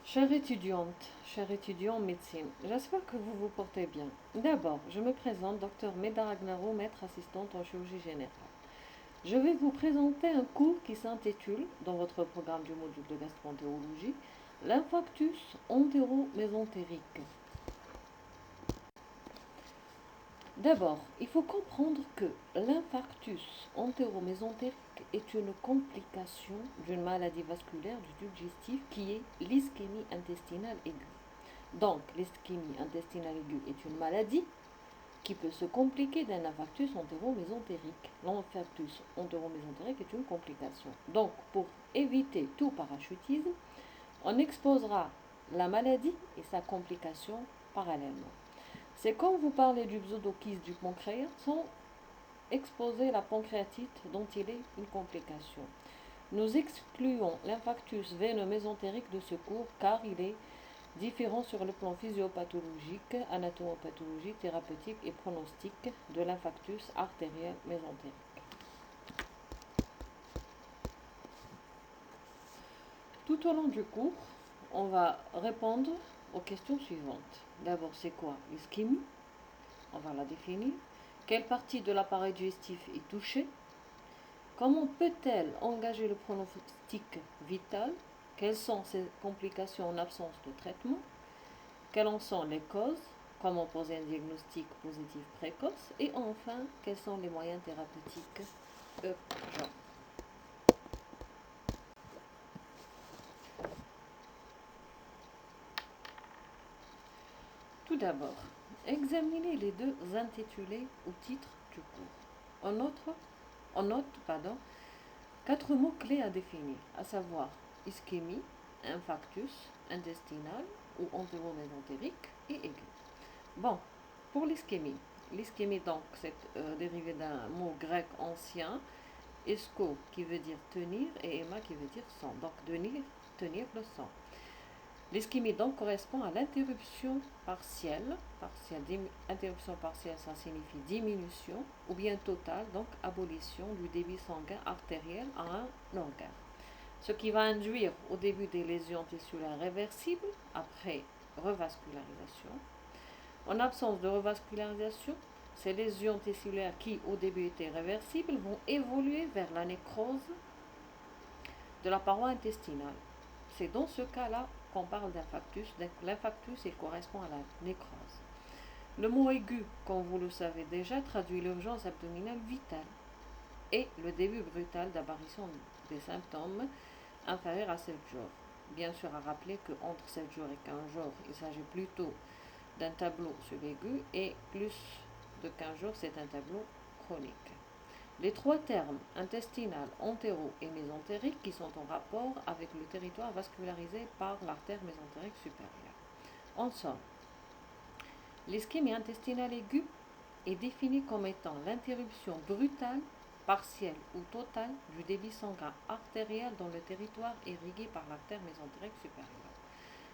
chère étudiant en médecine, j'espère que vous vous portez bien. D'abord, je me présente, docteur Meda Agnaro, maître assistante en chirurgie générale. Je vais vous présenter un cours qui s'intitule, dans votre programme du module de gastroentérologie, l'infarctus entéro-mésentérique. D'abord, il faut comprendre que l'infarctus entéro-mésentérique est une complication d'une maladie vasculaire du tube digestif qui est l'ischémie intestinale aiguë. Donc, l'ischémie intestinale aiguë est une maladie qui peut se compliquer d'un infarctus entéro-mésentérique. L'infarctus entéro-mésentérique est une complication. Donc, pour éviter tout parachutisme, on exposera la maladie et sa complication parallèlement. C'est comme vous parlez du pseudokyste du pancréas sans exposer la pancréatite dont il est une complication. Nous excluons l'infarctus veineux-mésentérique de ce cours car il est différent sur le plan physiopathologique, anatomopathologique, thérapeutique et pronostique de l'infarctus artériel mésentérique. Tout au long du cours, on va répondre aux questions suivantes. D'abord, c'est quoi l'ischémie? On va la définir. Quelle partie de l'appareil digestif est touchée? Comment peut-elle engager le pronostic vital? Quelles sont ces complications en absence de traitement? Quelles en sont les causes? Comment poser un diagnostic positif précoce? Et enfin, quels sont les moyens thérapeutiques urgents? Tout d'abord, examinez les deux intitulés au titre du cours. On note 4 mots clés à définir, à savoir ischémie, infarctus intestinal ou entéro-mésentérique et aigu. Bon, pour l'ischémie. L'ischémie, donc, c'est dérivé d'un mot grec ancien, isko qui veut dire tenir et héma qui veut dire sang. Donc, tenir le sang. L'ischémie, donc, correspond à l'interruption partielle. Interruption partielle, ça signifie diminution, ou bien totale, donc abolition du débit sanguin artériel à un organe. Ce qui va induire au début des lésions tissulaires réversibles après revascularisation. En absence de revascularisation, ces lésions tissulaires qui au début étaient réversibles vont évoluer vers la nécrose de la paroi intestinale. C'est dans ce cas-là qu'on parle d'infarctus. L'infarctus, il correspond à la nécrose. Le mot aigu, comme vous le savez déjà, traduit l'urgence abdominale vitale et le début brutal d'apparition des symptômes inférieurs à 7 jours. Bien sûr, à rappeler qu'entre 7 jours et 15 jours, il s'agit plutôt d'un tableau subaigu et plus de 15 jours, c'est un tableau chronique. Les 3 termes, intestinal, entéro et mésentérique, qui sont en rapport avec le territoire vascularisé par l'artère mésentérique supérieure. En somme, l'ischémie intestinale aiguë est définie comme étant l'interruption brutale, partielle ou totale du débit sanguin artériel dans le territoire irrigué par l'artère mésentérique supérieure.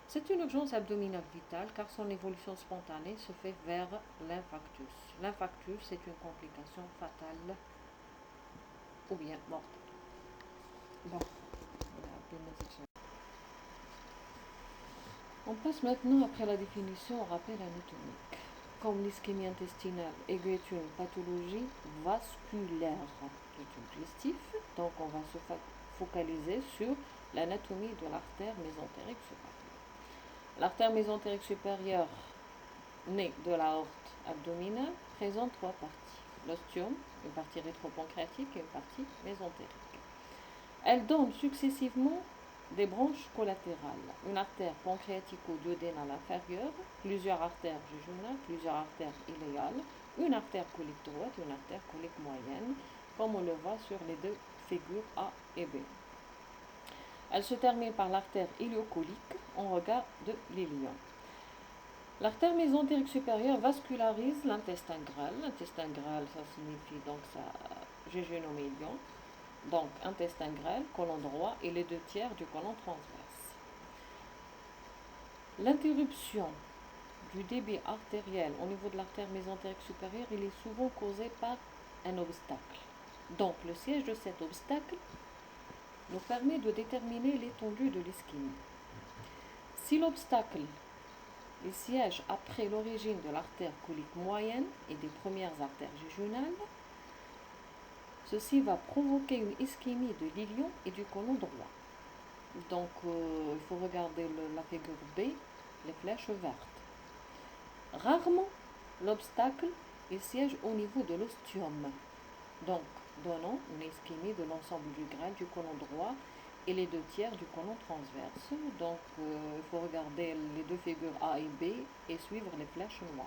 C'est une urgence abdominale vitale car son évolution spontanée se fait vers l'infarctus. L'infarctus est une complication fatale ou bien mortelle. Bon, on passe maintenant, après la définition, au rappel anatomique. Comme l'ischémie intestinale aiguë est une pathologie vasculaire du tube digestif, donc on va se focaliser sur l'anatomie de l'artère mésentérique supérieure. L'artère mésentérique supérieure, née de l'aorte abdominale, présente 3 parties. L'ostium, une partie rétropancréatique et une partie mésentérique. Elle donne successivement des branches collatérales, une artère pancréatico-duodénale inférieure, plusieurs artères jejunales, plusieurs artères iléales, une artère colique droite et une artère colique moyenne, comme on le voit sur les 2 figures A et B. Elle se termine par l'artère iliocolique en regard de l'ilion. L'artère mésentérique supérieure vascularise l'intestin grêle. L'intestin grêle, ça signifie donc ça jéjunomélion. Donc intestin grêle, côlon droit et les 2 tiers du côlon transverse. L'interruption du débit artériel au niveau de l'artère mésentérique supérieure, il est souvent causé par un obstacle. Donc le siège de cet obstacle nous permet de déterminer l'étendue de l'ischémie. Si l'obstacle siège après l'origine de l'artère colique moyenne et des premières artères jejunales, ceci va provoquer une ischémie de l'ilion et du côlon droit. Donc, il faut regarder la figure B, les flèches vertes. Rarement, l'obstacle siège au niveau de l'ostium, donc donnant une ischémie de l'ensemble du grêle du côlon droit et les 2/3 du côlon transverse. Donc, il faut regarder les deux figures A et B et suivre les flèches noires.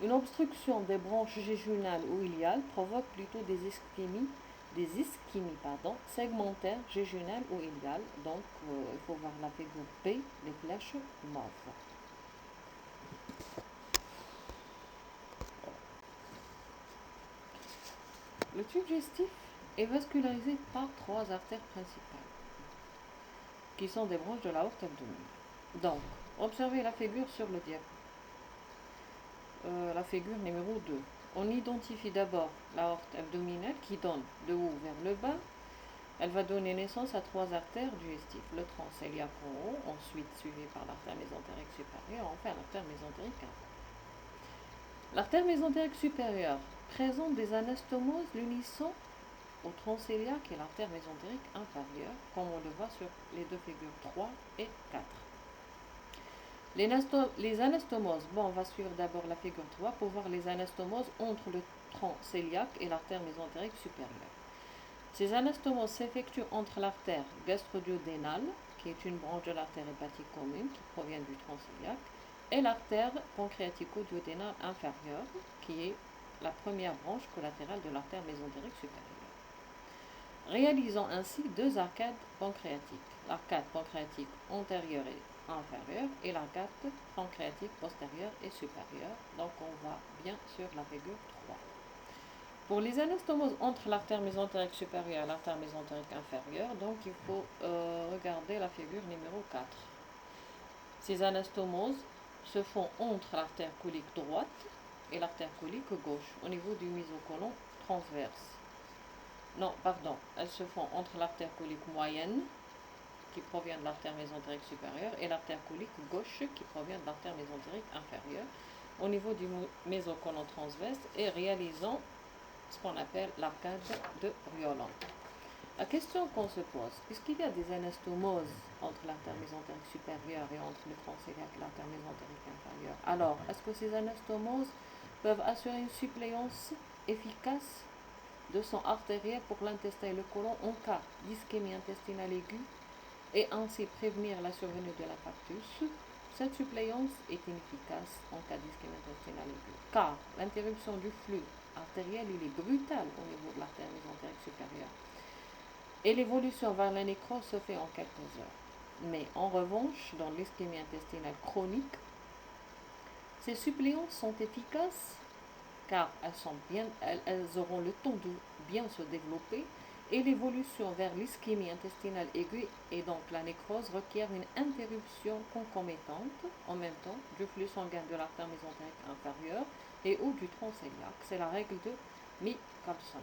Une obstruction des branches jejunales ou iliales provoque plutôt des ischémies segmentaires jejunales ou iliales. Donc, il faut voir la figure B, les flèches mauves. Le tube digestif est vascularisé par 3 artères principales, qui sont des branches de l'aorte abdominale. Donc, observez la figure sur le diapo. La figure numéro 2. On identifie d'abord l'aorte abdominale qui donne de haut vers le bas. Elle va donner naissance à 3 artères digestives. Le tronc cœliaque en haut, ensuite suivi par l'artère mésentérique supérieure, enfin l'artère mésentérique inférieure. L'artère mésentérique supérieure présente des anastomoses l'unissant au tronc cœliaque et l'artère mésentérique inférieure, comme on le voit sur les deux figures 3 et 4. Les anastomoses, on va suivre d'abord la figure 3 pour voir les anastomoses entre le tronc cœliaque et l'artère mésentérique supérieure. Ces anastomoses s'effectuent entre l'artère gastro-duodénale, qui est une branche de l'artère hépatique commune qui provient du tronc cœliaque, et l'artère pancréatico-duodénale inférieure, qui est la première branche collatérale de l'artère mésentérique supérieure, réalisant ainsi 2 arcades pancréatiques, l'arcade pancréatique antérieure et inférieure et l'arcade pancréatique postérieure et supérieure. Donc on va bien sur la figure 3. Pour les anastomoses entre l'artère mésentérique supérieure et l'artère mésentérique inférieure, donc il faut regarder la figure numéro 4. Ces anastomoses se font entre l'artère colique droite et l'artère colique gauche, au niveau du mésocolon transverse. Elles se font entre l'artère colique moyenne, qui provient de l'artère mésentérique supérieure, et l'artère colique gauche, qui provient de l'artère mésentérique inférieure, au niveau du mésocolon transverse, et réalisant ce qu'on appelle l'arcade de Rioland. La question qu'on se pose, est-ce qu'il y a des anastomoses entre l'artère mésentérique supérieure et entre le tronc cœliaque et l'artère mésentérique inférieure? Alors, est-ce que ces anastomoses peuvent assurer une suppléance efficace de sang artériel pour l'intestin et le côlon en cas d'ischémie intestinale aiguë et ainsi prévenir la survenue de l'infarctus? Cette suppléance est inefficace en cas d'ischémie intestinale aiguë, car l'interruption du flux artériel est brutale au niveau de l'artère mésentérique supérieure. Et l'évolution vers la nécrose se fait en quelques heures. Mais en revanche, dans l'ischémie intestinale chronique, ces suppléances sont efficaces car elles auront le temps de bien se développer et l'évolution vers l'ischémie intestinale aiguë et donc la nécrose requiert une interruption concomitante en même temps du flux sanguin de l'artère mésentérique inférieure et ou du tronc cœliaque. C'est la règle de Michelson.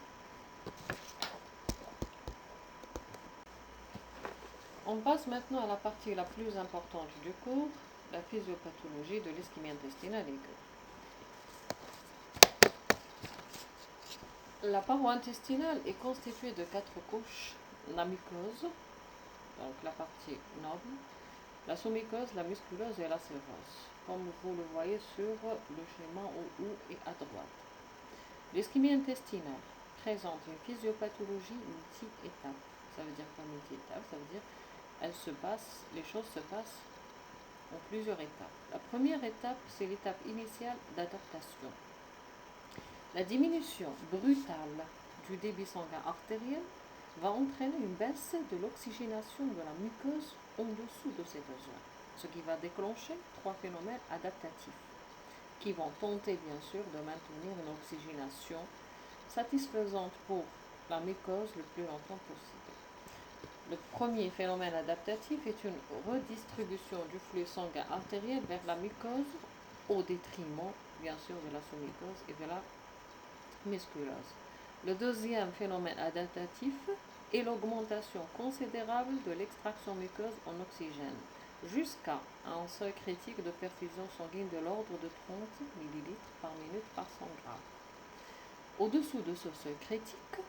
On passe maintenant à la partie la plus importante du cours, la physiopathologie de l'ischémie intestinale aiguë. La paroi intestinale est constituée de 4 couches, la muqueuse, donc la partie noble, la sous-muqueuse, la musculeuse et la séreuse, comme vous le voyez sur le schéma en haut et à droite. L'ischémie intestinale présente une physiopathologie multi-étape. Ça veut dire quoi multi-étape? Ça veut dire les choses se passent en plusieurs étapes. La première étape, c'est l'étape initiale d'adaptation. La diminution brutale du débit sanguin artériel va entraîner une baisse de l'oxygénation de la muqueuse en dessous de cette zone, ce qui va déclencher 3 phénomènes adaptatifs qui vont tenter bien sûr de maintenir une oxygénation satisfaisante pour la muqueuse le plus longtemps possible. Le premier phénomène adaptatif est une redistribution du flux sanguin artériel vers la muqueuse au détriment bien sûr de la sous-muqueuse et de la musculeuse. Le deuxième phénomène adaptatif est l'augmentation considérable de l'extraction muqueuse en oxygène, jusqu'à un seuil critique de perfusion sanguine de l'ordre de 30 ml par minute par 100 g. Au-dessous de ce seuil critique,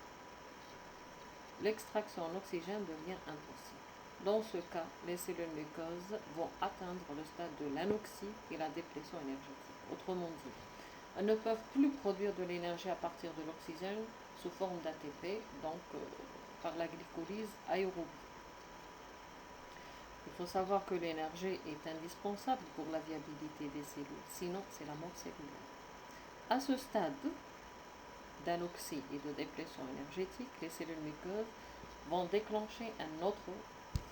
l'extraction en oxygène devient impossible. Dans ce cas, les cellules muqueuses vont atteindre le stade de l'anoxie et la déplétion énergétique. Autrement dit, elles ne peuvent plus produire de l'énergie à partir de l'oxygène sous forme d'ATP, donc par la glycolyse aérobie. Il faut savoir que l'énergie est indispensable pour la viabilité des cellules, sinon c'est la mort cellulaire. À ce stade d'anoxie et de déplétion énergétique, les cellules muqueuses vont déclencher un autre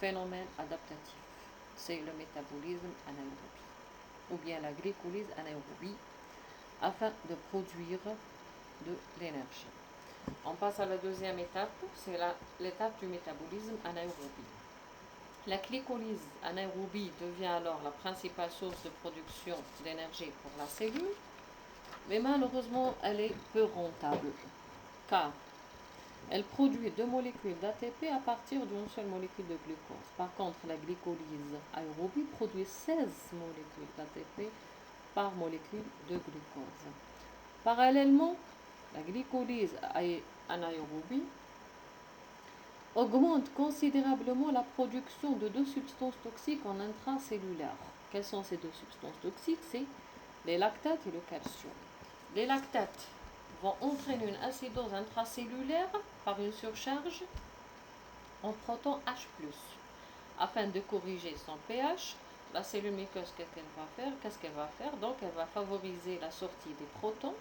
phénomène adaptatif. C'est le métabolisme anaérobie, ou bien la glycolyse anaérobie, afin de produire de l'énergie. On passe à la deuxième étape, c'est l'étape du métabolisme anaérobie. La glycolyse anaérobie devient alors la principale source de production d'énergie pour la cellule, mais malheureusement elle est peu rentable, car elle produit 2 molécules d'ATP à partir d'une seule molécule de glucose. Par contre, la glycolyse aérobie produit 16 molécules d'ATP par molécule de glucose. Parallèlement, la glycolyse anaérobie augmente considérablement la production de 2 substances toxiques en intracellulaire. Quelles sont ces 2 substances toxiques? C'est les lactates et le calcium. Les lactates vont entraîner une acidose intracellulaire par une surcharge en proton H+. Afin de corriger son pH, la cellule muqueuse, qu'est-ce qu'elle va faire? Donc elle va favoriser la sortie des protons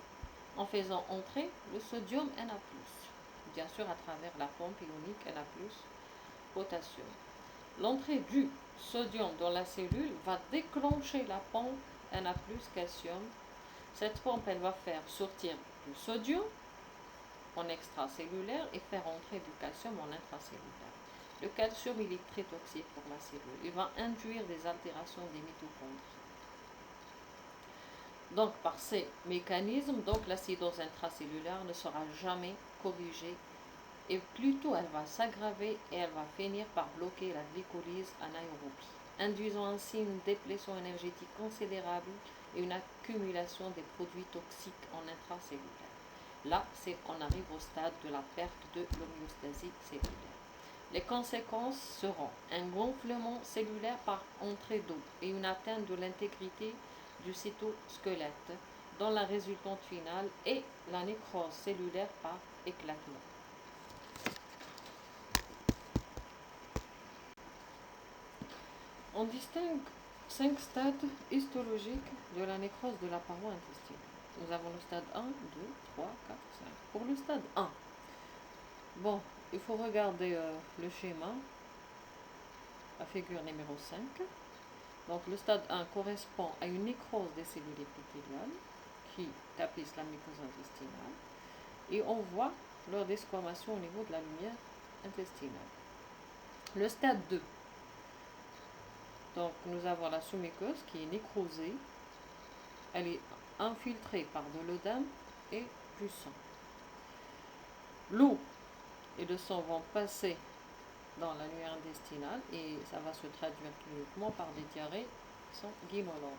en faisant entrer le sodium Na+, bien sûr à travers la pompe ionique Na+, potassium. L'entrée du sodium dans la cellule va déclencher la pompe Na+, calcium. Cette pompe, elle va faire sortir du sodium en extracellulaire et faire entrer du calcium en intracellulaire. Le calcium, il est très toxique pour la cellule. Il va induire des altérations des mitochondries. Donc, par ces mécanismes, l'acidose intracellulaire ne sera jamais corrigée et plutôt elle va s'aggraver et elle va finir par bloquer la glycolyse anaérobie, induisant ainsi une déplétion énergétique considérable et une accumulation des produits toxiques en intracellulaire. Là, on arrive au stade de la perte de l'homéostasie cellulaire. Les conséquences seront un gonflement cellulaire par entrée d'eau et une atteinte de l'intégrité du cytosquelette, dont la résultante finale est la nécrose cellulaire par éclatement. On distingue 5 stades histologiques de la nécrose de la paroi intestinale. Nous avons le stade 1, 2, 3, 4, 5. Pour le stade 1, bon, il faut regarder le schéma, la figure numéro 5. Donc le stade 1 correspond à une nécrose des cellules épithéliales qui tapissent la muqueuse intestinale et on voit leur desquamation au niveau de la lumière intestinale. Le stade 2, donc nous avons la sous-muqueuse qui est nécrosée, elle est infiltrée par de l'œdème et du sang. L'eau et le sang vont passer dans la lumière intestinale et ça va se traduire cliniquement par des diarrhées sanguinolentes.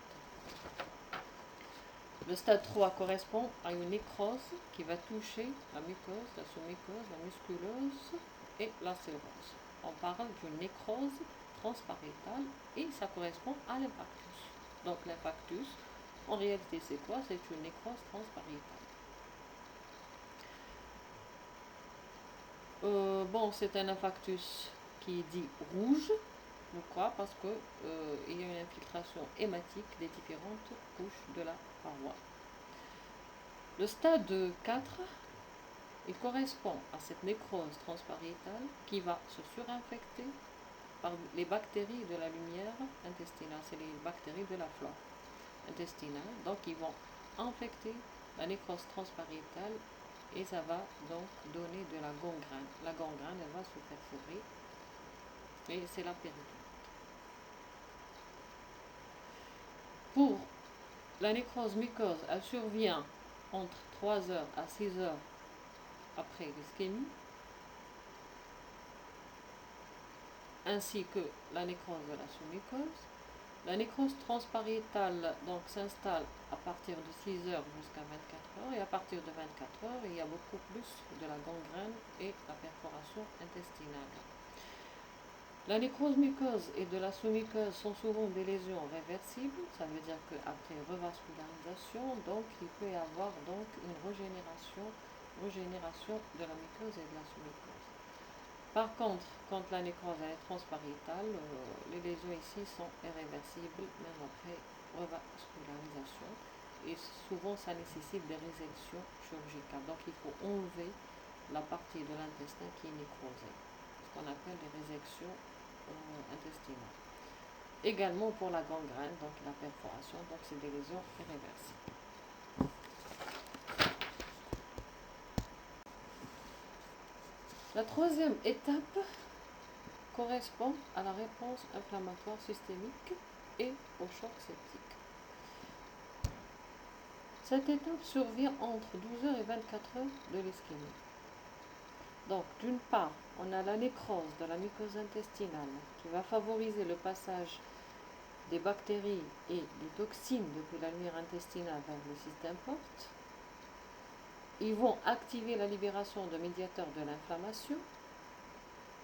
Le stade 3 correspond à une nécrose qui va toucher la muqueuse, la sous-muqueuse, la musculeuse et la sérose. On parle d'une nécrose transpariétale et ça correspond à l'infarctus. Donc l'infarctus, en réalité c'est quoi? C'est une nécrose transpariétale. C'est un infarctus qui est dit rouge. Pourquoi? Parce qu'il y a une infiltration hématique des différentes couches de la paroi. Le stade 4, il correspond à cette nécrose transpariétale qui va se surinfecter par les bactéries de la lumière intestinale. C'est les bactéries de la flore intestinale. Donc, ils vont infecter la nécrose transpariétale et ça va donc donner de la gangrène. La gangrène, elle va se perforer et c'est la péritone. Pour la nécrose muqueuse, elle survient entre 3 heures à 6 heures après l'ischémie, ainsi que la nécrose de la sous-muqueuse. La nécrose transpariétale donc s'installe à partir de 6 heures jusqu'à 24 heures, et à partir de 24 heures, il y a beaucoup plus de la gangrène et la perforation intestinale. La nécrose muqueuse et de la sous-muqueuse sont souvent des lésions réversibles, ça veut dire qu'après revascularisation, donc il peut y avoir donc une régénération de la muqueuse et de la sous-muqueuse. Par contre, quand la nécrose est transpariétale, les lésions ici sont irréversibles, même après revascularisation. Et souvent, ça nécessite des résections chirurgicales. Donc, il faut enlever la partie de l'intestin qui est nécrosée, ce qu'on appelle les résections intestinales. Également pour la gangrène, donc la perforation, donc c'est des lésions irréversibles. La troisième étape correspond à la réponse inflammatoire systémique et au choc septique. Cette étape survient entre 12 heures et 24 heures de l'ischémie. Donc, d'une part, on a la nécrose de la muqueuse intestinale qui va favoriser le passage des bactéries et des toxines depuis la lumière intestinale vers le système porte. Ils vont activer la libération de médiateurs de l'inflammation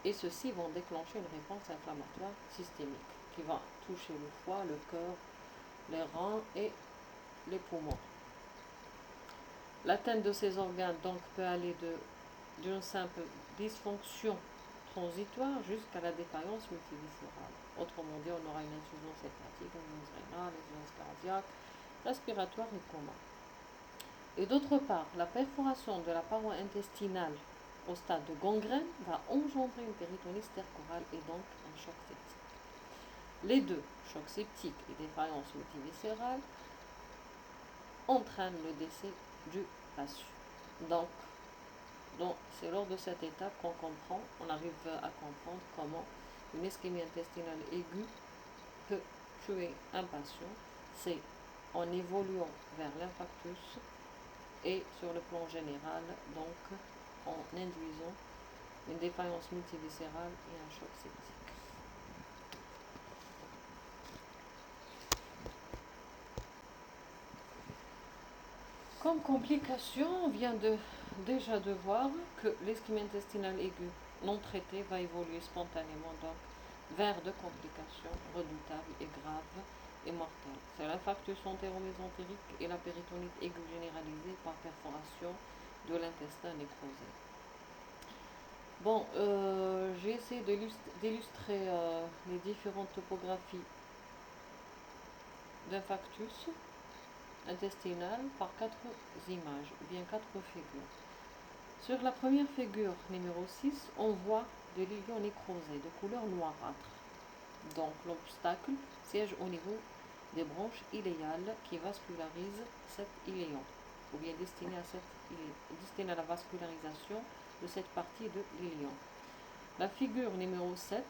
et ceux-ci vont déclencher une réponse inflammatoire systémique qui va toucher le foie, le cœur, les reins et les poumons. L'atteinte de ces organes donc peut aller d'une simple dysfonction transitoire jusqu'à la défaillance multiviscérale. Autrement dit, on aura une insuffisance hépatique, une insuffisance rénale, une insuffisance cardiaque, respiratoire et coma. Et d'autre part, la perforation de la paroi intestinale au stade de gangrène va engendrer une péritonite stercorale et donc un choc septique. Les deux, choc septique et défaillance multiviscérale, entraînent le décès du patient. Donc c'est lors de cette étape on arrive à comprendre comment une ischémie intestinale aiguë peut tuer un patient. C'est en évoluant vers l'infarctus et sur le plan général, donc en induisant une défaillance multiviscérale et un choc septique. Comme complication, on vient déjà de voir que l'ischémie intestinale aiguë non traitée va évoluer spontanément donc vers de complications redoutables et graves et mortelles. C'est l'infarctus entéro-mésentérique et la péritonite aiguë généralisée par perforation de l'intestin nécrosé. Bon, j'ai essayé d'illustrer les différentes topographies d'infarctus intestinal par 4 images, ou bien 4 figures. Sur la première figure, numéro 6, on voit des lésions nécrosées de couleur noirâtre. Donc l'obstacle siège au niveau des branches iléales qui vascularisent cet iléon, ou bien destiné à la vascularisation de cette partie de l'iléon. La figure numéro 7,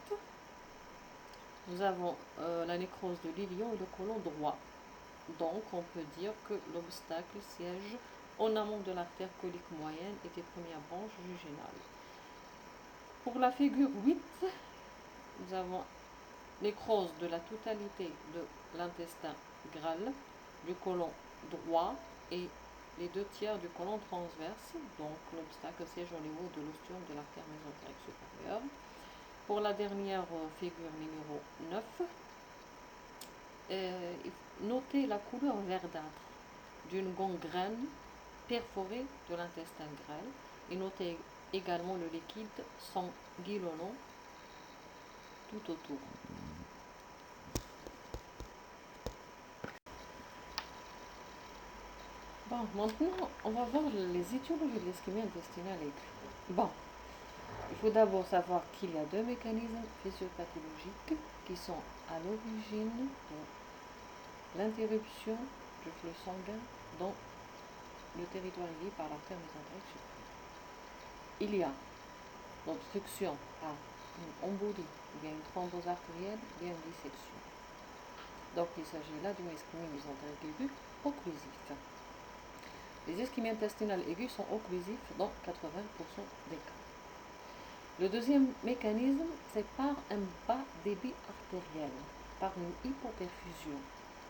nous avons la nécrose de l'iléon et le côlon droit. Donc, on peut dire que l'obstacle siège en amont de l'artère colique moyenne et des premières branches jugénales. Pour la figure 8, nous avons nécrose de la totalité de l'intestin grêle, du côlon droit et les 2 tiers du côlon transverse. Donc, l'obstacle siège au niveau de l'ostium de l'artère mésentérique supérieure. Pour la dernière figure numéro 9, notez la couleur verdâtre d'une gangrène perforée de l'intestin grêle et notez également le liquide sanguinolent tout autour. Bon, maintenant, on va voir les étiologies de l'ischémie intestinale aiguë. Bon, il faut d'abord savoir qu'il y a 2 mécanismes physiopathologiques qui sont à l'origine de l'interruption du flux sanguin dans le territoire lié par l'artère mésentérique supérieure. Il y a l'obstruction par une embolie, ou bien une thrombose artérielle, ou bien une dissection. Donc il s'agit là d'une ischémie mésentérique aiguë occlusive. Les ischémies intestinales aiguës sont occlusives dans 80% des cas. Le deuxième mécanisme, c'est par un bas débit artériel. par une hypoperfusion.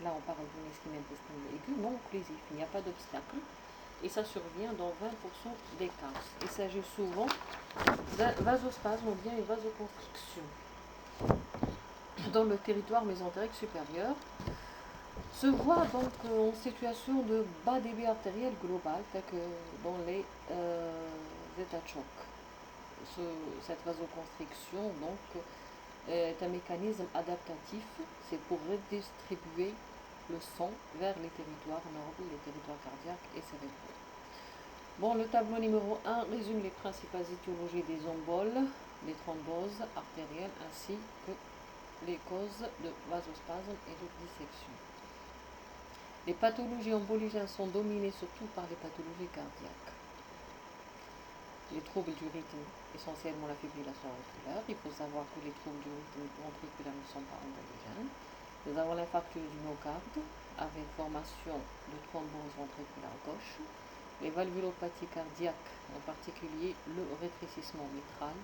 Là, on parle d'une ischémie intestinale aiguë non occlusive. Il n'y a pas d'obstacle. Et ça survient dans 20% des cas. Il s'agit souvent d'un vasospasme ou bien une vasoconstriction dans le territoire mésentérique supérieur. Se voit donc en situation de bas débit artériel global, tel que dans les états de choc. Cette vasoconstriction donc, est un mécanisme adaptatif, c'est pour redistribuer le sang vers les territoires nobles, les territoires cardiaques et cérébraux. Bon, le tableau numéro 1 résume les principales étiologies des emboles, des thromboses artérielles ainsi que les causes de vasospasme et de dissection. Les pathologies emboligènes sont dominées surtout par les pathologies cardiaques. Les troubles du rythme, essentiellement la fibrillation auriculaire. Il faut savoir que les troubles du rythme ventriculaire ne sont pas emboligènes. Nous avons l'infarctus du myocarde avec formation de thrombose ventriculaire gauche. Les valvulopathies cardiaques, en particulier le rétrécissement mitral,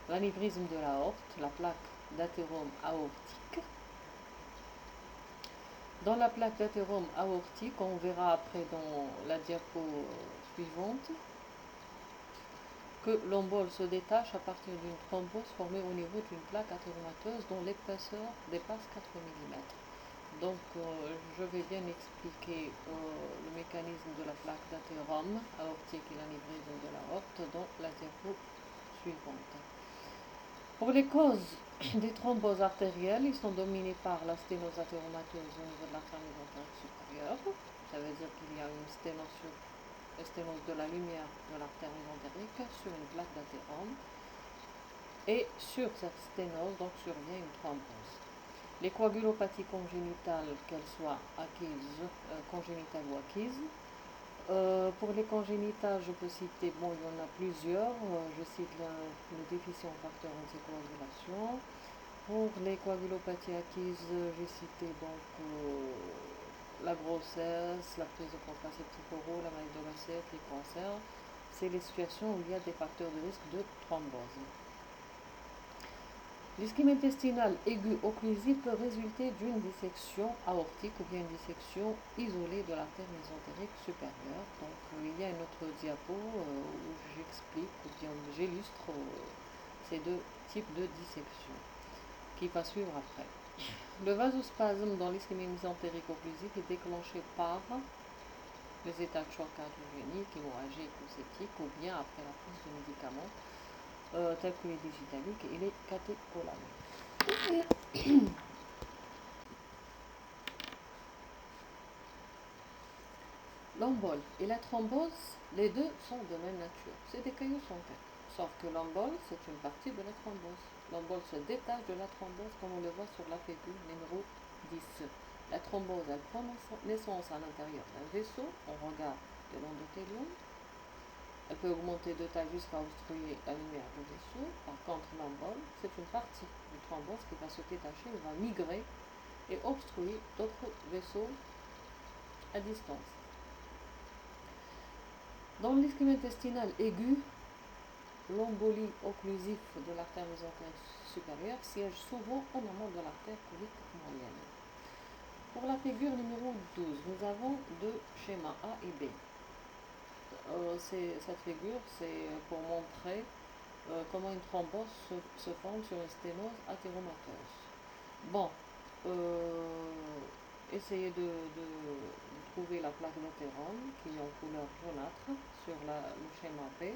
l'anévrisme de l'aorte, la plaque d'athérome aortique. Dans la plaque d'athérome aortique, on verra après dans la diapo suivante que l'embole se détache à partir d'une thrombose formée au niveau d'une plaque athéromateuse dont l'épaisseur dépasse 4 mm. Donc, je vais bien expliquer le mécanisme de la plaque d'athérome aortique et l'anévrisme de l'aorte dans la diapo suivante. Pour les causes des thromboses artérielles, ils sont dominés par la sténose athéromateuse au niveau de l'artère mésentérique supérieure. Ça veut dire qu'il y a une sténose de la lumière de l'artère mésentérique sur une plaque d'athérome. Et sur cette sténose, donc, survient une thrombose. Les coagulopathies congénitales, qu'elles soient acquises, congénitales ou acquises. Pour les congénitales, je peux citer, bon, il y en a plusieurs. Je cite le déficient en facteur anticoagulation. Pour les coagulopathies acquises, j'ai cité donc la grossesse, la prise de contraceptifs oraux, la maladie de l'OCF, les cancers. C'est les situations où il y a des facteurs de risque de thrombose. L'ischémie intestinale aiguë occlusive peut résulter d'une dissection aortique ou bien une dissection isolée de l'artère mésentérique supérieure. Donc il y a une autre diapo où j'explique ou bien j'illustre ces deux types de dissection qui va suivre après. Le vasospasme dans l'ischémie mésentérique occlusive est déclenché par les états de choc cardiogénique, hémorragique ou septique ou bien après la prise de médicaments tels que les digitaliques et les catécholamines. L'embole et la thrombose, les deux sont de même nature. C'est des caillots sanguins. Sauf que l'embole, c'est une partie de la thrombose. L'embole se détache de la thrombose comme on le voit sur la figure numéro 10. La thrombose, elle prend naissance à l'intérieur d'un vaisseau. On regarde de l'endothélium. Elle peut augmenter de taille jusqu'à obstruer la lumière du vaisseau. Par contre, l'embole, c'est une partie du thrombose qui va se détacher, va migrer et obstruer d'autres vaisseaux à distance. Dans l'ischémie intestinale aiguë, l'embolie occlusive de l'artère mésentérique supérieure siège souvent en amont de l'artère colique moyenne. Pour la figure numéro 12, nous avons deux schémas A et B. Cette figure, c'est pour montrer comment une thrombose se forme sur une sténose athéromateuse. Bon, essayez de trouver la plaque d'athérome qui est en couleur jaunâtre sur le schéma B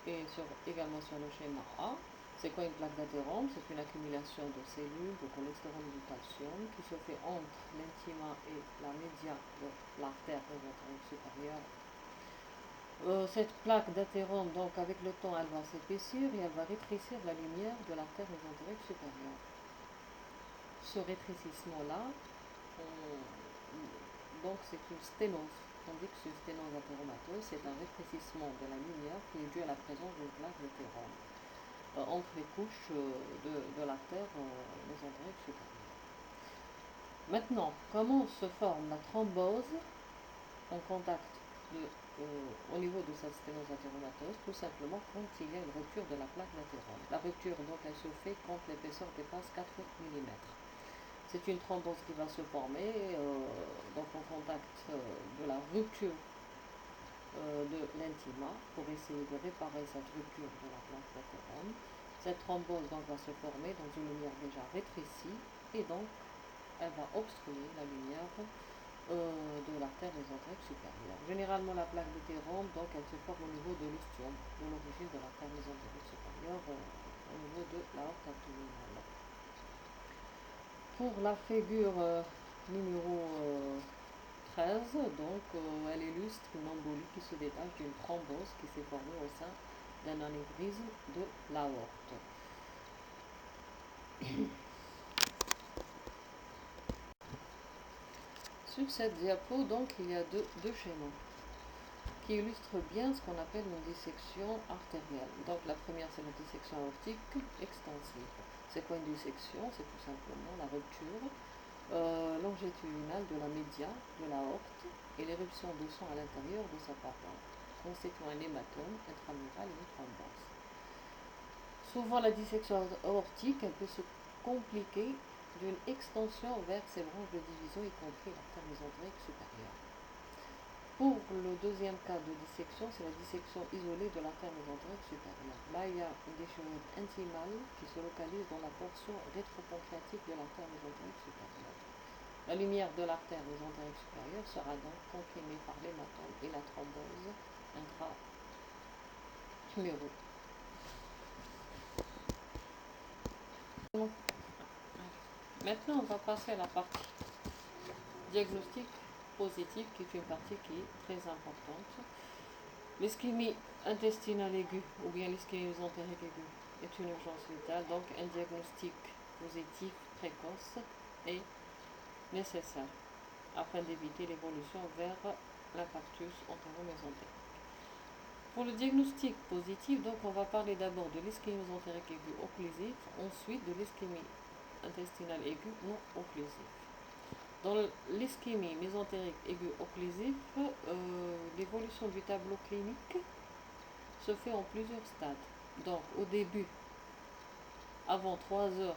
et également sur le schéma A. C'est quoi une plaque d'athérome? C'est une accumulation de cellules de cholestérol et de calcium qui se fait entre l'intima et la média de l'artère mésentérique supérieure. Cette plaque d'athérome, donc avec le temps, elle va s'épaissir et elle va rétrécir la lumière de l'artère mésentérique supérieure. Ce rétrécissement-là, donc c'est une sténose. On dit que c'est une sténose athéromateuse, c'est un rétrécissement de la lumière qui est dû à la présence d'une plaque d'athérome entre les couches de l'artère mésentérique supérieure. Maintenant, comment se forme la thrombose en contact de au niveau de cette sténose athéromateuse, tout simplement quand il y a une rupture de la plaque d'athérome. La rupture, donc, elle se fait quand l'épaisseur dépasse 4 mm. C'est une thrombose qui va se former donc en contact de la rupture de l'intima pour essayer de réparer cette rupture de la plaque d'athérome. Cette thrombose donc va se former dans une lumière déjà rétrécie et donc elle va obstruer la lumière de l'artère mésentérique supérieure. Généralement la plaque d'athérome donc elle se forme au niveau de l'ostium, de l'origine de l'artère mésentérique supérieure au niveau de l'aorte abdominale. Pour la figure numéro 13, donc elle illustre une embolie qui se détache d'une thrombose qui s'est formée au sein d'un anévrisme de l'aorte. Sur cette diapo, donc, il y a deux schémas qui illustrent bien ce qu'on appelle une dissection artérielle. Donc la première, c'est la dissection aortique extensive. C'est quoi une dissection? C'est tout simplement la rupture longitudinale de la média de l'aorte et l'éruption de sang à l'intérieur de sa paroi, constituant un hématome intramural et une thrombose. Souvent, la dissection aortique, elle peut se compliquer d'une extension vers ses branches de division, y compris l'artère mésentérique supérieure. Pour le deuxième cas de dissection, c'est la dissection isolée de l'artère mésentérique supérieure. Là, il y a une déchirure intimale qui se localise dans la portion rétropancréatique de l'artère mésentérique supérieure. La lumière de l'artère mésentérique supérieure sera donc comprimée par l'hématome et la thrombose intramurale. Maintenant, on va passer à la partie diagnostic positif, qui est une partie qui est très importante. L'ischémie intestinale aiguë ou bien l'ischémie mésentérique aiguë est une urgence vitale, donc un diagnostic positif précoce est nécessaire afin d'éviter l'évolution vers l'infarctus entéro-mésentérique. Pour le diagnostic positif, donc on va parler d'abord de l'ischémie mésentérique aiguë occlusive, ensuite de l'ischémie intestinale aiguë non occlusive. Dans l'ischémie mésentérique aiguë occlusive, l'évolution du tableau clinique se fait en plusieurs stades. Donc au début, avant 3 heures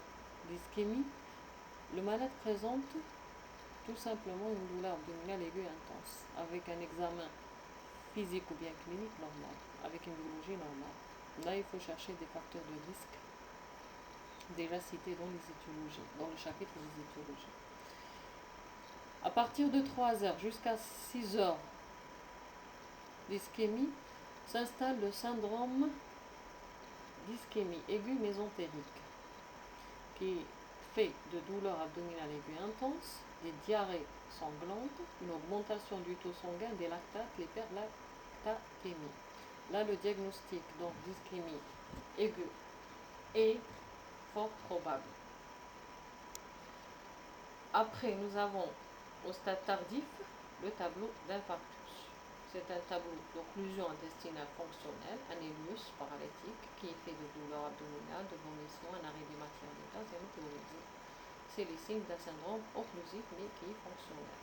d'ischémie, le malade présente tout simplement une douleur abdominale aiguë intense, avec un examen physique ou bien clinique normal, avec une biologie normale. Là, il faut chercher des facteurs de risque déjà cités dans les étiologies, dans le chapitre des étiologies. À partir de 3 heures jusqu'à 6 heures d'ischémie, s'installe le syndrome d'ischémie aiguë mésentérique, qui fait de douleurs abdominales aiguës intenses, des diarrhées sanglantes, une augmentation du taux sanguin des lactates, l'hyperlactatémie. Là, le diagnostic donc d'ischémie aiguë est fort probable. Après, nous avons au stade tardif le tableau d'infarctus. C'est un tableau d'occlusion intestinale fonctionnelle, un ileus paralytique qui est fait de douleurs abdominales, de vomissements, un arrêt des matières d'état et météorisé. C'est les signes d'un syndrome occlusif mais qui est fonctionnel.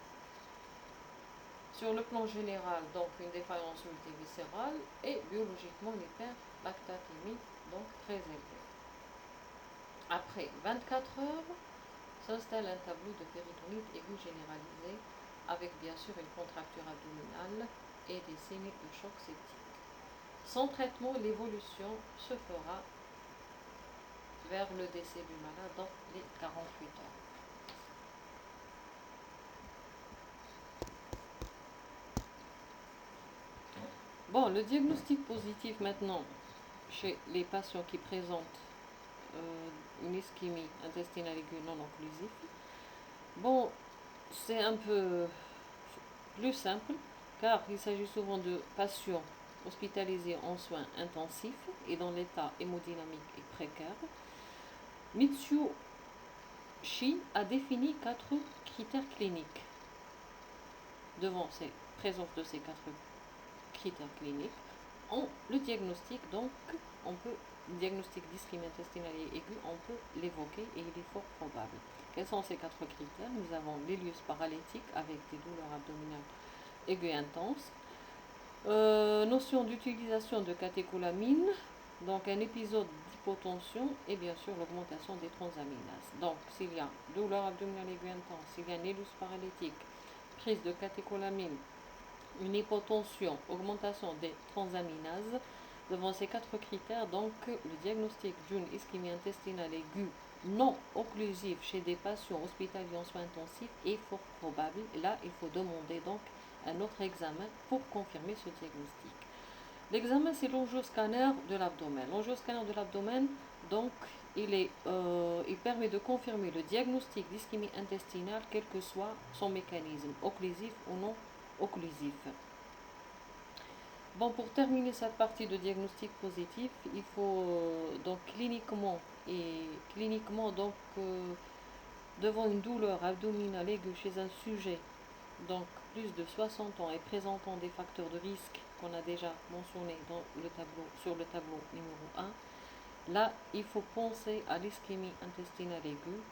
Sur le plan général, donc une défaillance multiviscérale et biologiquement une hyperlactatémie, donc très élevée. Après 24 heures, s'installe un tableau de péritonite aiguë généralisée avec bien sûr une contracture abdominale et des signes de choc septique. Sans traitement, l'évolution se fera vers le décès du malade dans les 48 heures. Bon, le diagnostic positif maintenant chez les patients qui présentent une ischémie intestinale aiguë non occlusive. Bon, c'est un peu plus simple car il s'agit souvent de patients hospitalisés en soins intensifs et dans l'état hémodynamique et précaire. Mitsuo Shi a défini 4 critères cliniques. Devant ces présence de ces 4 critères cliniques, le diagnostic, donc, le diagnostic d'ischémie intestinale aiguë, on peut l'évoquer et il est fort probable. Quels sont ces 4 critères? Nous avons l'ileus paralytique avec des douleurs abdominales aiguës intenses, Notion d'utilisation de catécholamine, donc un épisode d'hypotension et bien sûr l'augmentation des transaminases. Donc s'il y a douleur abdominale aiguë intense, s'il y a un élus paralytique, prise de catécholamine, une hypotension, augmentation des transaminases, devant ces 4 critères, donc le diagnostic d'une ischémie intestinale aiguë non occlusive chez des patients hospitaliers en soins intensifs est fort probable. Là, il faut demander donc un autre examen pour confirmer ce diagnostic. L'examen, c'est l'angioscanner de l'abdomen. L'angioscanner de l'abdomen, donc, il permet de confirmer le diagnostic d'ischémie intestinale, quel que soit son mécanisme, occlusif ou non occlusif. Bon, pour terminer cette partie de diagnostic positif, il faut donc cliniquement donc devant une douleur abdominale aiguë chez un sujet donc plus de 60 ans et présentant des facteurs de risque qu'on a déjà mentionnés sur le tableau numéro 1, là il faut penser à l'ischémie intestinale aiguë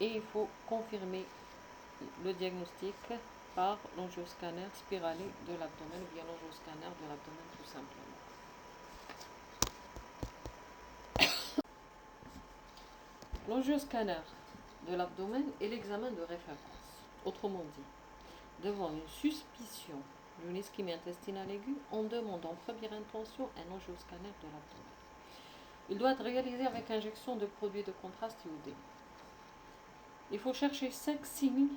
et il faut confirmer le diagnostic par l'angioscanner spiralé de l'abdomen ou bien l'angioscanner de l'abdomen tout simplement. L'angioscanner de l'abdomen est l'examen de référence. Autrement dit, devant une suspicion d'une ischémie intestinale aiguë, on demande en première intention un angioscanner de l'abdomen. Il doit être réalisé avec injection de produits de contraste iodé. Il faut chercher 5 signes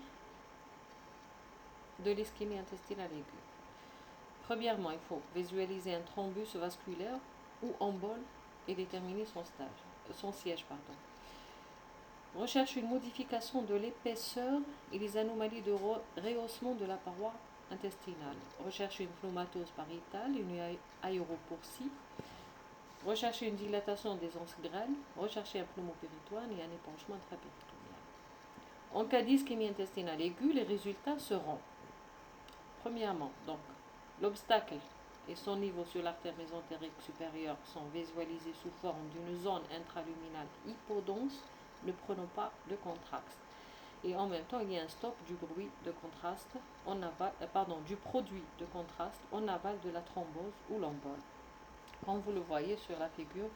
de l'ischémie intestinale aiguë. Premièrement, il faut visualiser un thrombus vasculaire ou embole et déterminer son siège. Recherche une modification de l'épaisseur et les anomalies de rehaussement de la paroi intestinale. Recherche une pneumatose pariétale, une aéroportie. Rechercher une dilatation des anses grêles. Rechercher un pneumopéritoine et un épanchement intrapéritonéal. En cas d'ischémie intestinale aiguë, les résultats seront premièrement, donc, l'obstacle et son niveau sur l'artère mésentérique supérieure sont visualisés sous forme d'une zone intraluminale hypodense, ne prenons pas de contraste. Et en même temps, il y a un stop du bruit de contraste du produit de contraste en aval de la thrombose ou l'embole, comme vous le voyez sur la figure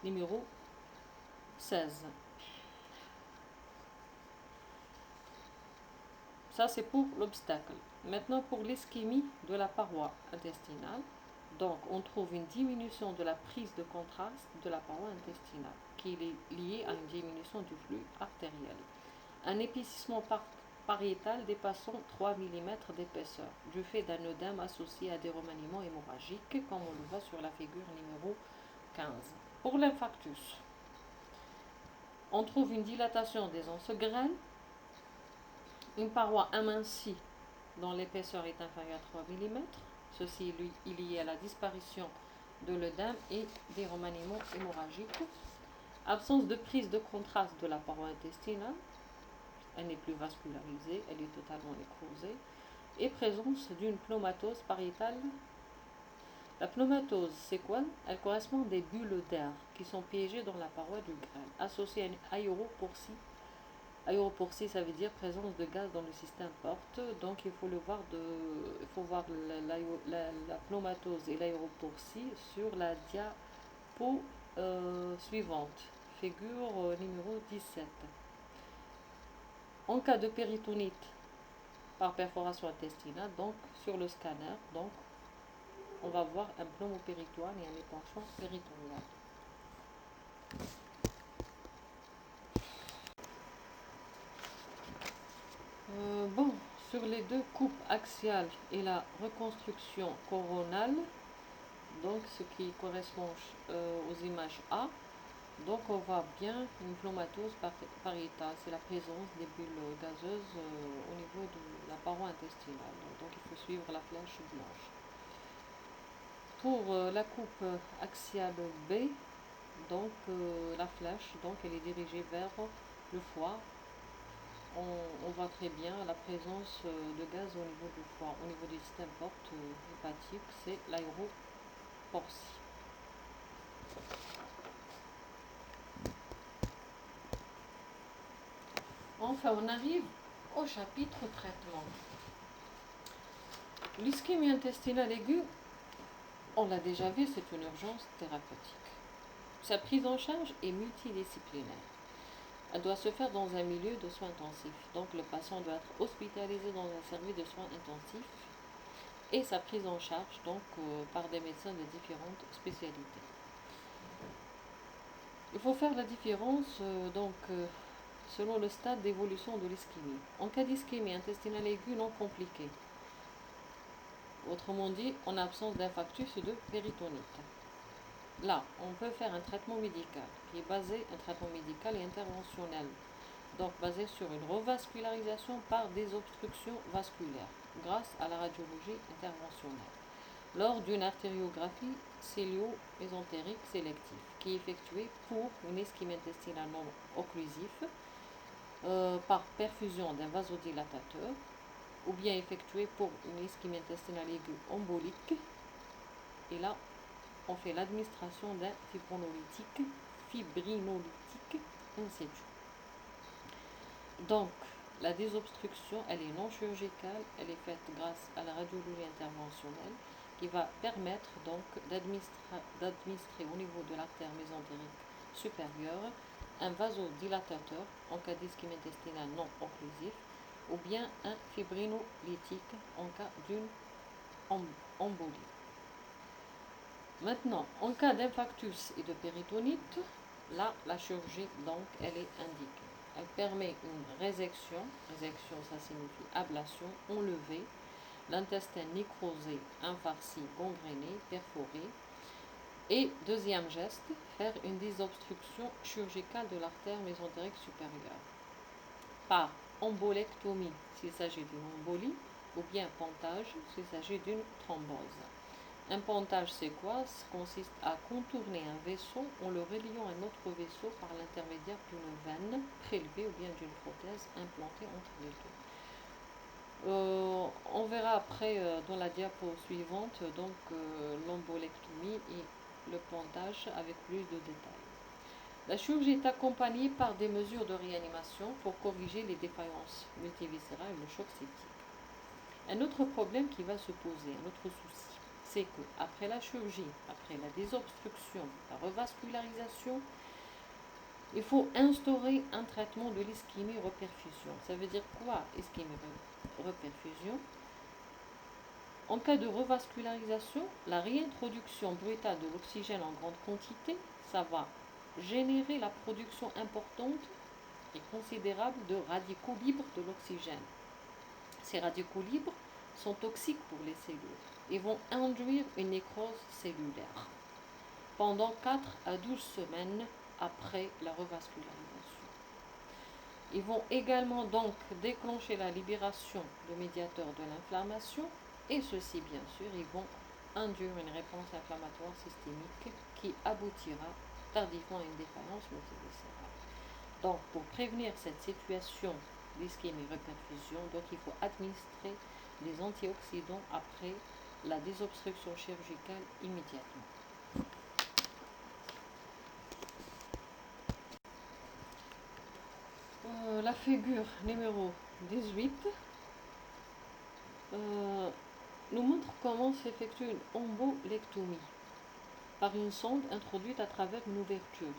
numéro 16. Ça, c'est pour l'obstacle. Maintenant, pour l'ischémie de la paroi intestinale, donc on trouve une diminution de la prise de contraste de la paroi intestinale, qui est liée à une diminution du flux artériel. Un épaississement pariétal dépassant 3 mm d'épaisseur, du fait d'un œdème associé à des remaniements hémorragiques, comme on le voit sur la figure numéro 15. Pour l'infarctus, on trouve une dilatation des anses grêles, une paroi amincie dont l'épaisseur est inférieure à 3 mm. Ceci est lié à la disparition de l'œdème et des remaniements hémorragiques. Absence de prise de contraste de la paroi intestinale. Elle n'est plus vascularisée, elle est totalement nécrosée. Et présence d'une pneumatose pariétale. La pneumatose, c'est quoi? Elle correspond à des bulles d'air qui sont piégées dans la paroi du grêle, associées à une aéroportie. Aéroportie, ça veut dire présence de gaz dans le système porte. Donc il faut voir la pneumatose et l'aéroportie sur la diapo suivante, figure numéro 17. En cas de péritonite par perforation intestinale, donc sur le scanner, donc on va voir un pneumopéritoine et un épanchement péritonéal. Sur les 2 coupes axiales et la reconstruction coronale, donc ce qui correspond aux images A, donc on voit bien une pneumatose pariétale, c'est la présence des bulles gazeuses au niveau de la paroi intestinale. Donc il faut suivre la flèche blanche. Pour la coupe axiale B, donc la flèche, donc elle est dirigée vers le foie. On voit très bien la présence de gaz au niveau du foie. Au niveau du système porte hépatique, c'est l'aéroportie. Enfin, on arrive au chapitre traitement. L'ischémie intestinale aiguë On l'a déjà vu, c'est une urgence thérapeutique. Sa prise en charge est multidisciplinaire. Elle doit se faire dans un milieu de soins intensifs. Donc le patient doit être hospitalisé dans un service de soins intensifs et sa prise en charge par des médecins de différentes spécialités. Il faut faire la différence selon le stade d'évolution de l'ischémie. En cas d'ischémie intestinale aiguë non compliquée, autrement dit en absence d'infarctus de péritonite, là on peut faire un traitement médical qui est basé, un traitement médical et interventionnel, donc basé sur une revascularisation par désobstruction vasculaire grâce à la radiologie interventionnelle lors d'une artériographie cœlio-mésentérique sélective qui est effectuée pour une ischémie intestinale non occlusive par perfusion d'un vasodilatateur ou bien effectuée pour une ischémie intestinale aiguë embolique. Et là, on fait l'administration d'un fibrinolytique in situ. Donc, la désobstruction, elle est non chirurgicale, elle est faite grâce à la radiologie interventionnelle qui va permettre donc d'administrer au niveau de l'artère mésentérique supérieure un vasodilatateur en cas d'ischémie intestinale non occlusive ou bien un fibrinolytique en cas d'une embolie. Maintenant, en cas d'infarctus et de péritonite, là, la chirurgie, donc, elle est indiquée. Elle permet une résection, ça signifie ablation, enlever l'intestin nécrosé, infarci, gangréné, perforé. Et deuxième geste, faire une désobstruction chirurgicale de l'artère mésentérique supérieure par embolectomie s'il s'agit d'une embolie ou bien pontage s'il s'agit d'une thrombose. Un pontage, c'est quoi? Ça consiste à contourner un vaisseau en le reliant à un autre vaisseau par l'intermédiaire d'une veine prélevée ou bien d'une prothèse implantée entre les deux. On verra après dans la diapo suivante l'embolectomie et le pontage avec plus de détails. La chirurgie est accompagnée par des mesures de réanimation pour corriger les défaillances multiviscérales et le choc septique. Un autre problème qui va se poser, un autre souci, c'est qu'après la chirurgie, après la désobstruction, la revascularisation, il faut instaurer un traitement de l'ischémie-reperfusion. Ça veut dire quoi, ischémie-reperfusion? En cas de revascularisation, la réintroduction brutale de l'oxygène en grande quantité, ça va générer la production importante et considérable de radicaux libres de l'oxygène. Ces radicaux libres sont toxiques pour les cellules et vont induire une nécrose cellulaire pendant 4 à 12 semaines après la revascularisation. Ils vont également donc déclencher la libération de médiateurs de l'inflammation et ceci bien sûr, ils vont induire une réponse inflammatoire systémique qui aboutira tardivement à une défaillance multiviscérale. Donc pour prévenir cette situation d'ischémie-reperfusion, donc il faut administrer des antioxydants après la désobstruction chirurgicale immédiatement. La figure numéro 18 nous montre comment s'effectue une embolectomie par une sonde introduite à travers une ouverture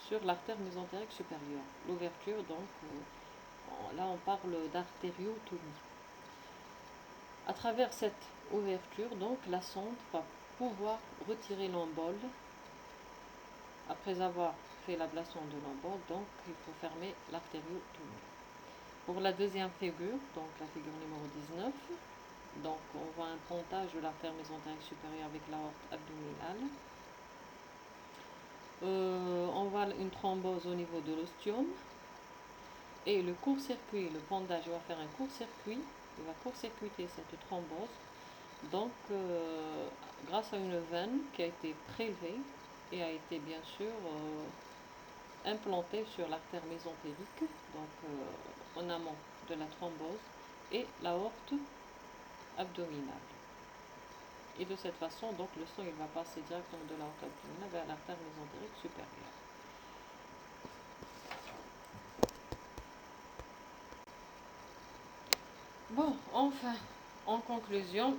sur l'artère mésentérique supérieure. L'ouverture, donc, là on parle d'artériotomie. À travers cette ouverture, donc, la sonde va pouvoir retirer l'embole. Après avoir fait l'ablation de l'embole, donc il faut fermer l'artériotomie. Pour la deuxième figure, donc la figure numéro 19, donc on voit un pontage de l'artère mésentérique supérieure avec l'aorte abdominale. On voit une thrombose au niveau de l'ostium. Et le court-circuit, le pontage va faire un court-circuit, il va court-circuiter cette thrombose. Donc, grâce à une veine qui a été prélevée et a été bien sûr implantée sur l'artère mésentérique, donc en amont de la thrombose et l'aorte abdominale. Et de cette façon, donc, le sang il va passer directement de l'aorte abdominale vers l'artère mésentérique supérieure. Bon, enfin, en conclusion,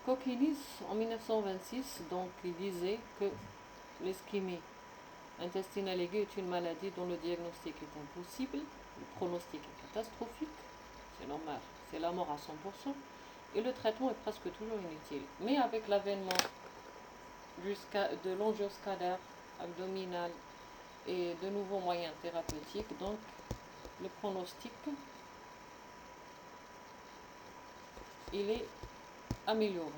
Kokinis, en 1926, donc, il disait que l'ischémie intestinale aiguë est une maladie dont le diagnostic est impossible, le pronostic est catastrophique, c'est normal, c'est la mort à 100%, et le traitement est presque toujours inutile. Mais avec l'avènement de l'angioscanner abdominal et de nouveaux moyens thérapeutiques, donc le pronostic, il est amélioré.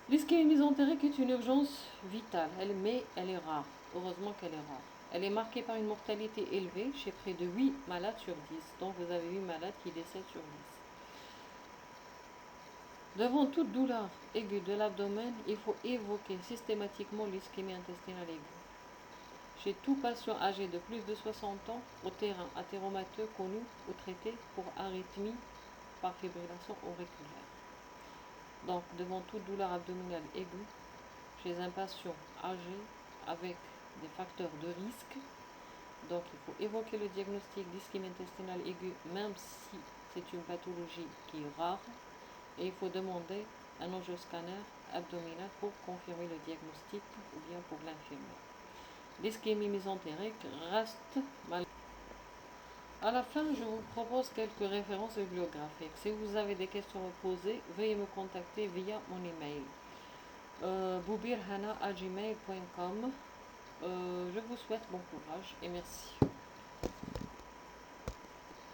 L'ischémie mésentérique est une urgence vitale, mais elle est rare. Heureusement qu'elle est rare. Elle est marquée par une mortalité élevée chez près de 8 malades sur 10. Donc vous avez 8 malades qui décèdent sur 10. Devant toute douleur aiguë de l'abdomen, il faut évoquer systématiquement l'ischémie intestinale aiguë. Chez tout patient âgé de plus de 60 ans, au terrain athéromateux connu ou traité pour arythmie par fibrillation auriculaire. Donc, devant toute douleur abdominale aiguë, chez un patient âgé avec des facteurs de risque, donc il faut évoquer le diagnostic d'ischémie intestinale aiguë, même si c'est une pathologie qui est rare, et il faut demander un angioscanner abdominal pour confirmer le diagnostic ou bien pour l'infirmer. L'ischémie mésentérique reste mal. À la fin, je vous propose quelques références bibliographiques. Si vous avez des questions à me poser, veuillez me contacter via mon email boubirhana@gmail.com. Je vous souhaite bon courage et merci.